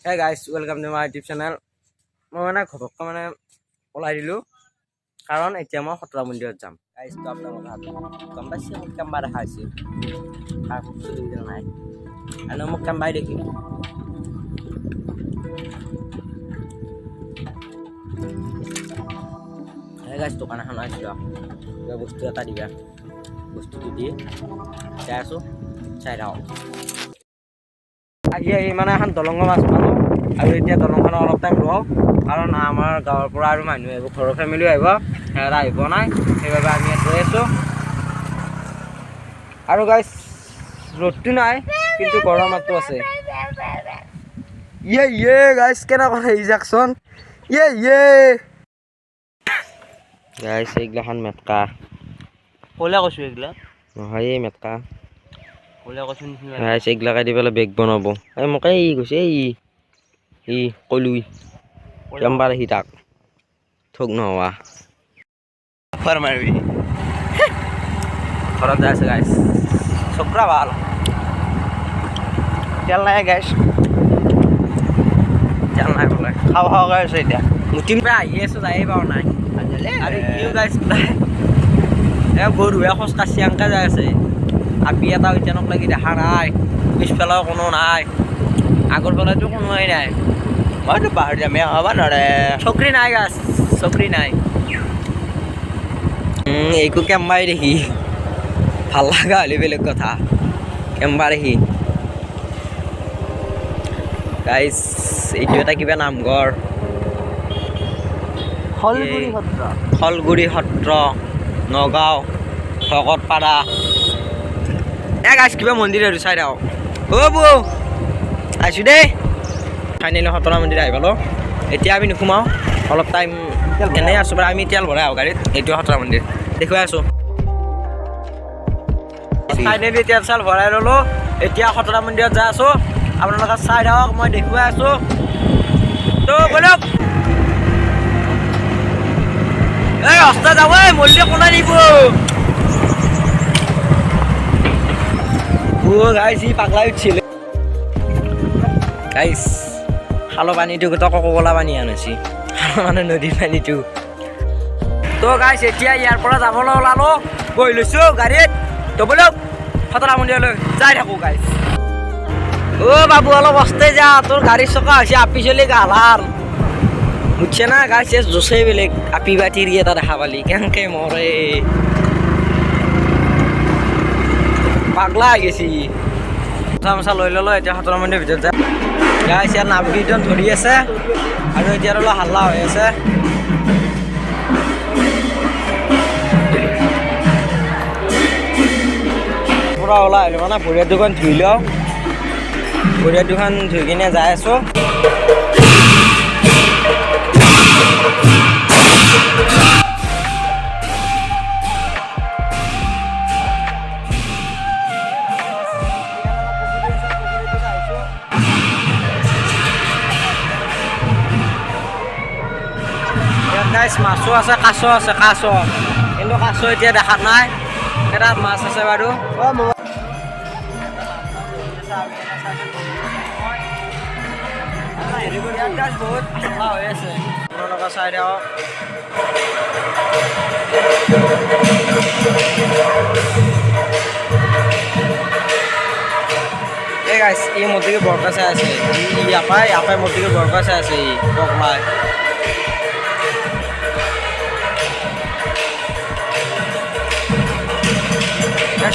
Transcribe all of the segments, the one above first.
Hey guys, welcome to my YouTube channel. মই মানে ঘপককৈ মানে ওলাই দিলোঁ কাৰণ এতিয়া মই খতৰা মন্দিৰত যাম। গাইজ তো আপোনালোকে গম পাইছে মোক কেম্বা দেখা হৈছে নাই আৰু মোক কেম্বাই দেখি গাইজ দোকান এখন আহিছোঁ কিবা বস্তু এটা দিবা বস্তুটো দি চাই আছোঁ চাই থাকক আহি মানে এখন দলঙৰ মাছ পালোঁ আৰু এতিয়া দলংখন অলপ টাইম ৰওক কাৰণ আমাৰ গাঁৱৰ পৰা আৰু মানুহ আহিব ঘৰৰ ফেমিলিও আহিব সিহঁতে আহিব নাই সেইবাবে আমি ইয়াত ৰৈ আছোঁ আৰু গাইজ ৰ'দটো নাই কিন্তু গৰমটো আছে গাইজ কেনেকুৱা ইজেকশ্যন গাইজ এইগিলাখন মেটকা ক'লে কৈছোঁ এইগিলা নহয় এই মেটকা ক'লে কৈছোঁ গাইজ এইগিলাকে দি পেলাই বেগ বনাব এই মোক এই কৈছে ই কলুই কেম্বাৰ আহি তাক ঠগ নোহোৱা ফাৰ মাৰিবি ঘৰত যাই আছে গাইজ চক্ৰা ভাল তেল নাই গাইজ তেল নাই বোলে খাব গৈ আছে এতিয়া মুটিম পৰা আহি আছোঁ যায়েই পাওঁ নাই আৰু ইও গাইজ গৰুৱে খোজ কাচি আনকা যাই আছে আপি এটা এতিয়ানক লাগি দেখা নাই পিছফালেও কোনো নাই আগৰ ফালেতো কোনোৱেই নাই মইতো বাহিৰ যামে হ'ব নৰে চকৰি নাই গাছ চকৰি নাই এইকো কেম্বাই দেখি ভাল লগা হ'লে বেলেগ কথা কেম্বা দেখি গাইজ এইটো এটা কিবা নামঘৰ শলগুৰি সত্ৰ নগাঁও ভকতপাৰা গাইজ কিবা মন্দিৰ আৰু চাই থাকক বৌ আহিছোঁ দেই ফাইনেলি খতৰা মন্দিৰ আহি পালোঁ এতিয়া আমি নোসোমাওঁ অলপ টাইম এনেই আছোঁ বাৰু আমি তেল ভৰাই আহোঁ গাড়ীত এইটো খতৰা মন্দিৰ দেখুৱাই আছোঁ ফাইনেলি তেল চেল ভৰাই ল'লোঁ এতিয়া খতৰা মন্দিৰত যাই আছোঁ আপোনালোকে চাই থাকক মই দেখুৱাই আছোঁ তো বলক এই ৰাস্তা যাব মন্দিৰ কোনাই দিব গাইজ ই পাগলাই উঠিছিলে গাইজ খালৰ পানীটো গোটেই ককলা পানী আনিছি মানে নদীৰ পানীটো তো গাইজ এতিয়া ইয়াৰ পৰা যাবলৈ ওলালোঁ বহি লৈছোঁ গাড়ীত তো বলক খতৰা মন্দিৰলৈ যাই থাকোঁ গাইজ বাবু অলপ অস্তে যা তোৰ গাড়ীৰ চকা হৈছে আপি চলি গালাৰ বুজিছে না গাইজ জোচেই বেলেগ আপি বা তিৰি এটা দেখা পালি কেনেকে মৰে পাগলা হৈ গেছি মচা লৈ ল'লোঁ এতিয়া খতৰা মন্দিৰৰ ভিতৰত যায় গাইজ ইয়াত নাম কীৰ্তন ধৰি আছে আৰু এতিয়া অলপ হাল্লা হৈ আছে পৰা ওলাই আহিলোঁ মানে ভৰিয়াত দুখন ধুই লওঁ ভৰিয়াত দুখন ধুই কিনে যাই আছোঁ মাছো আছে কাছ আছে কাছ কিন্তু কাছ এতিয়া দেখা নাই এটা মাছ আছে বাৰু বহুত ঠাণ্ডা হৈ আছে আপোনালোকৰ চাই দিয়ক এই গাইছ এই মূৰ্তিকে বৰকা চাই আছে ইয়াপাই মূৰ্তিকে বৰকা চাই আছে ই পকলাই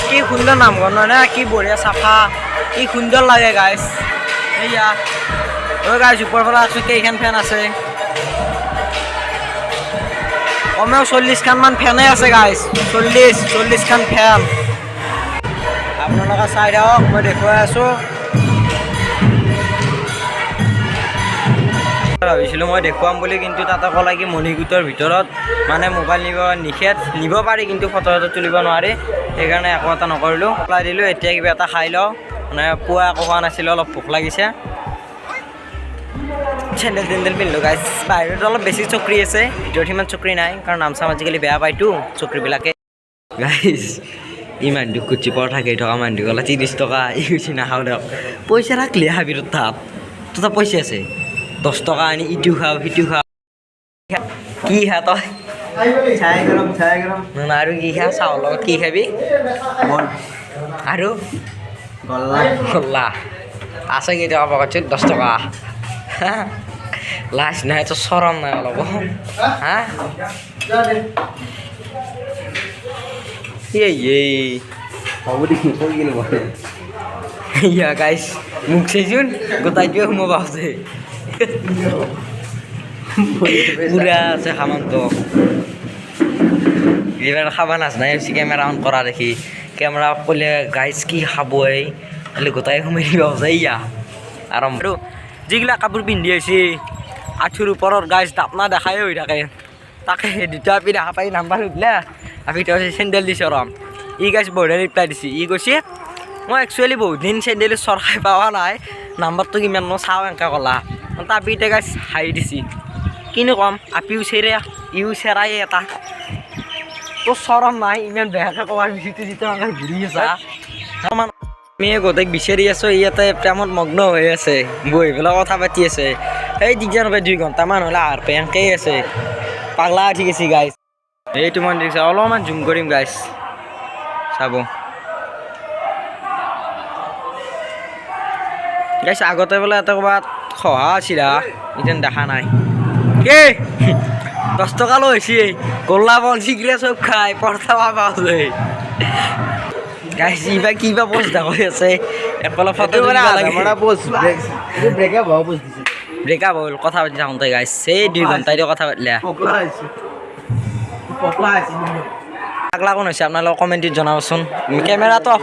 কি সুন্দৰ নামঘৰ নহয় নে কি বঢ়িয়া চাফা কি সুন্দৰ লাগে গাইজ এয়া গাইজ ওপৰৰ ফালে আছোঁ কেইখন ফেন আছে কমেও 40খানমান ফেনেই আছে গাইজ 40খান ফেন আপোনালোকে চাই দিয়ক মই দেখুৱাই আছোঁ ভাবিছিলোঁ মই দেখুৱাম বুলি কিন্তু তাতে ক'লে কি মণিকূটৰ ভিতৰত মানে মোবাইল নিব নিষেধ নিব পাৰি কিন্তু ফটো তুলিব নোৱাৰি সেইকাৰণে একো এটা নকৰিলোঁ ওলাই দিলোঁ এতিয়া কিবা এটা খাই লওঁ মানে পুৱা একো খোৱা নাছিলোঁ অলপ ভোক লাগিছে চেণ্ডেল পিন্ধিলোঁ গাইজ বাহিৰত অলপ বেছি চকৰি আছে ভিতৰত সিমান চকৰি নাই কাৰণ নাম চাম আজিকালি বেয়া পায়তো চকৰিবিলাকে গাইজ ই মানুহটো কুচি পৰঠা খাই থকা মানুহটো ক'লে 30 টকা ই কৈছে নাখাওঁ দিয়ক পইচা ৰাখলি হাবিৰত তাত তো পইচা আছে 10 টকা আনি ইটো খাও সিটো খাও কি খা তই আৰু কি খা চাউলৰ লগত কি খাবি আৰু গল্লা আছে কি টকা পকেট 10 টকা লাজ নাই তো চৰম নাই অলপ হা ইয়া গাইছ মোক চাইছোন গোটাইটোৱে সোমাব আছে পুৰা আছে সামান্ত এইবাৰ খাব নাজানাই হৈছে কেমেৰা অন কৰা দেখি কেমেৰা ক'লে গাইছ কি খাব এই খালি গোটাই সোমাই দিব আছে ইয়া আৰম্ভ আৰু যিগিলা কাপোৰ পিন্ধি আছে আঁঠুৰ ওপৰত গাইছ দাপনা দেখাই হৈ থাকে তাকে দুটা আপি দেখা পাই নাম্বাৰ সুধিলে আপি চেণ্ডেল দিছে ৰম ই গাইছ বঢ়িয়া ৰিপ্লাই দিছে ই কৈছে মই একচুৱেলি বহুত দিন চেণ্ডেল চৰ খাই পোৱা নাই নাম্বাৰটো কিমান মই চাওঁ এনেকৈ ক'লা আপি এতিয়া গাইছ হাঁহি দিছে কিনো ক'ম আপিও চেৰে ইও চেৰাই এটা তোৰ চৰম নাই ইমান বেয়াকৈ ক'বাৰ বিচিটো যিটো এনেকৈ ঘূৰি আছা আমি গোটেই বিচাৰি আছোঁ ইয়াতে প্ৰেমত মগ্ন হৈ আছে বহি পেলাই কথা পাতি আছে এই দিগদাৰ হ'ব 2 ঘণ্টামান হ'লে আহাৰ পেংকেই আছে পাগলা উঠি গৈছে গাইছ এইটো মই দেখিছোঁ অলপমান জুম কৰিম গাইছ চাব গাইছ আগতে বোলে এটা ক'ৰবাত খহা আছিল এতিয়া দেখা নাই কি 10 টকা লৈ হৈছে গোল্লা বল চিগৰেট চব খাই পৰঠা পাবা গাইছ ইবা কিবা পোষ্ট কৰি আছে এফালে ফটো ব্ৰেকআপ হ'ল কথা পাতি থাকোঁতে গাইছ এই 2 ঘণ্টা দি কথা পাতিলে পাগলা কোন হৈছে আপোনালোকে কমেণ্টত জনাবচোন কেমেৰাটো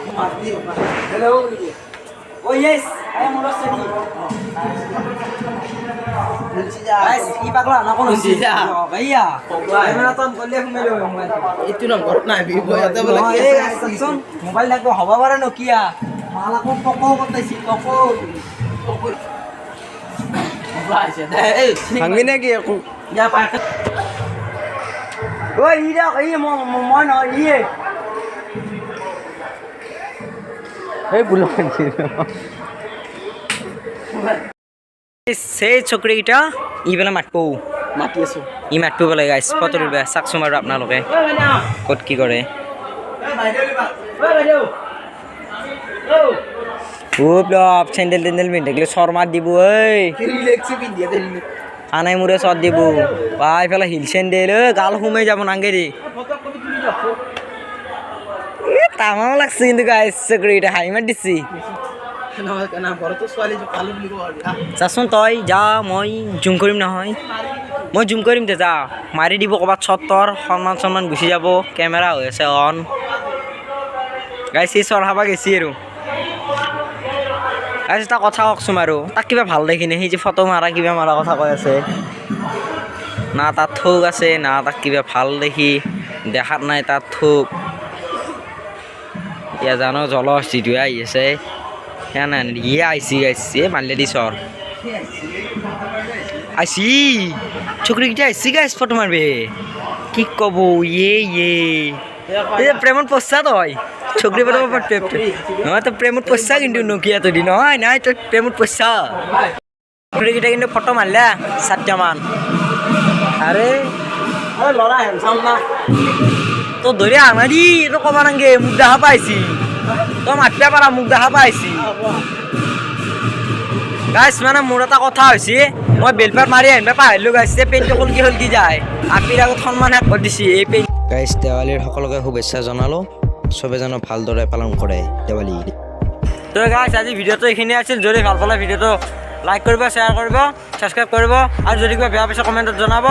ই পাগলা না কোন হৈছে ভাইয়া কেমেৰাটো অন কৰিলে সোমাই লব এইটো নম্বৰ নাই মোবাইল লাগব হ'ব পাৰে নকিয়া মালাকো পকো বতাইছি পকো ভাঙবি নেকি একো ঐ ই দেখ ই মই নহয় ইয়ে এই বুলো সেই চকৰিকেইটা ই পেলাই মাতিব মাতি আছোঁ ই মাতিব বোলে গাইছ ফটো তুলিব চাওকচোন বাৰু আপোনালোকে ক'ত কি কৰে চেণ্ডেল টেণ্ডেল পিন্ধি থাকিলে চৰমাত দিব ঐ কানাই মূৰে চৰ দিব পাই পেলাই হিল চেণ্ডেল গাল সোমাই যাব নাংগেৰি তামাম লাগছে কিন্তু গাইছ চকৰিকেইটা হাঁহি মাত দিছি যাচোন তই যা মই জুম কৰিম নহয় মই জুম কৰিম দে যা মাৰি দিব ক'ৰবাত চত্তৰ সন্মান গুচি যাব কেমেৰা হৈ আছে অন গাইছ সি চৰ খাব গেছি আৰু গাইছ এটা কথা কওকচোন আৰু তাক কিবা ভাল দেখি নে সি যে ফটো মাৰা কিবা মাৰা কথা কৈ আছে না তাত থোক আছে না তাক কিবা ভাল দেখি দেখাত নাই তাত থোক এতিয়া জানো জলহস্তিটোৱে আহি আছে না ইয়ে আইসি আইসি মারলে দি সর আইসি চকরিটা আইসি গাইস ফটো মারবে কি কব ইয়ে প্রেমত পশ্চা তই চকরি ফটো নহয় তো প্রেমত পশ্চা কিন্তু নকিয়া তো দি নহয় নাই তো প্রেমত পশ্চা চকরিটা কিন্তু ফটো মারলা 7টা মান আরে লড়া হ্যান্ডসাম না তো ধরে আনা দি তো কবা নাঙ্গে মুখ দেখা পাইছি তো মাতিব পাৰা মোক দেখা পাইছি গাইছ মানে মোৰ এটা কথা হৈছে মই বেলপাত মাৰি আনিব পাহৰিলোঁ গাইছ পেইণ্টটো হলকি যায় আপিৰ আগত সন্মান শেষ কৰি দিছে এই পেইণ্ট গাইছ দেৱালীৰ সকলোকে শুভেচ্ছা জনালোঁ চবে যেন ভালদৰে পালন কৰে দেৱালী তো গাইছ আজি ভিডিঅ'টো এইখিনি আছিল যদি ভাল পালে ভিডিঅ'টো লাইক কৰিব শ্বেয়াৰ কৰিব ছাবস্ক্ৰাইব কৰিব আৰু যদি কিবা বেয়া পাইছে কমেণ্টত জনাব